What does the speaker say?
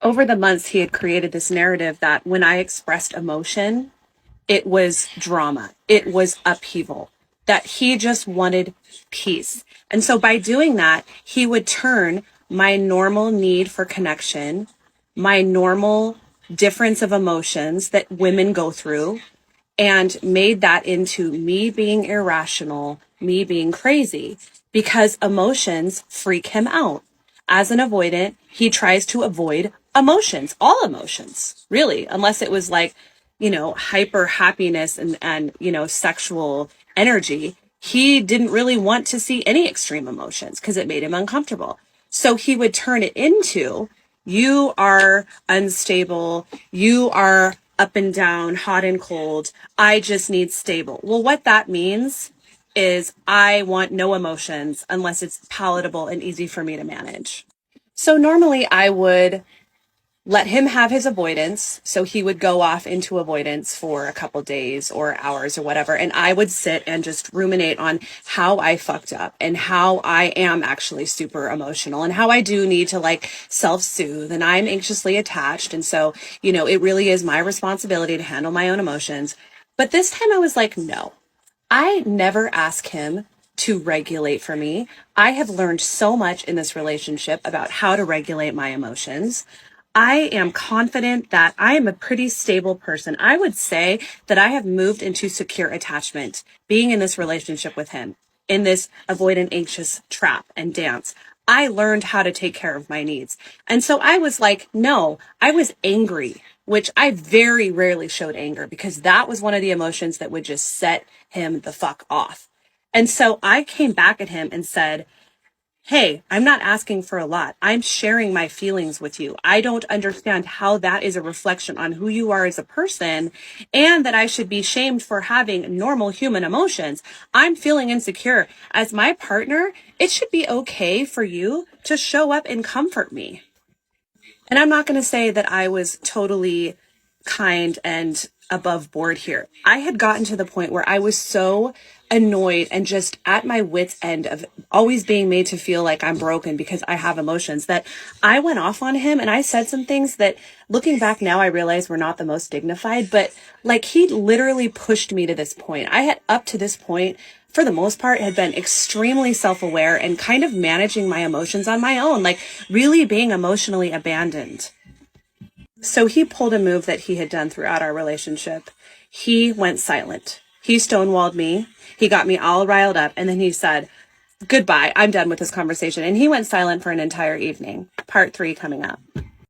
over the months, he had created this narrative that when I expressed emotion, it was drama, it was upheaval, that he just wanted peace. And so by doing that, he would turn my normal need for connection, my normal difference of emotions that women go through, and made that into me being irrational, me being crazy, because emotions freak him out. As an avoidant, he tries to avoid emotions, all emotions, really, unless it was like, hyper happiness and sexual energy. He didn't really want to see any extreme emotions because it made him uncomfortable. So he would turn it into, you are unstable, you are up and down, hot and cold. I just need stable. Well, what that means is I want no emotions unless it's palatable and easy for me to manage. So normally I would let him have his avoidance. So he would go off into avoidance for a couple days or hours or whatever. And I would sit and just ruminate on how I fucked up and how I am actually super emotional and how I do need to like self-soothe and I'm anxiously attached. And so, it really is my responsibility to handle my own emotions. But this time I was like, no, I never ask him to regulate for me. I have learned so much in this relationship about how to regulate my emotions. I am confident that I am a pretty stable person. I would say that I have moved into secure attachment, being in this relationship with him, in this avoidant anxious trap and dance. I learned how to take care of my needs. And so I was like, no, I was angry, which I very rarely showed anger because that was one of the emotions that would just set him the fuck off. And so I came back at him and said, hey, I'm not asking for a lot. I'm sharing my feelings with you. I don't understand how that is a reflection on who you are as a person and that I should be shamed for having normal human emotions. I'm feeling insecure. As my partner, it should be okay for you to show up and comfort me. And I'm not going to say that I was totally kind and above board here. I had gotten to the point where I was so annoyed and just at my wit's end of always being made to feel like I'm broken because I have emotions that I went off on him and I said some things that looking back now I realize were not the most dignified, but like he literally pushed me to this point. I had up to this point for the most part, had been extremely self-aware and kind of managing my emotions on my own, like really being emotionally abandoned. So he pulled a move that he had done throughout our relationship. He went silent. He stonewalled me. He got me all riled up. And then he said, goodbye, I'm done with this conversation. And he went silent for an entire evening. Part 3 coming up.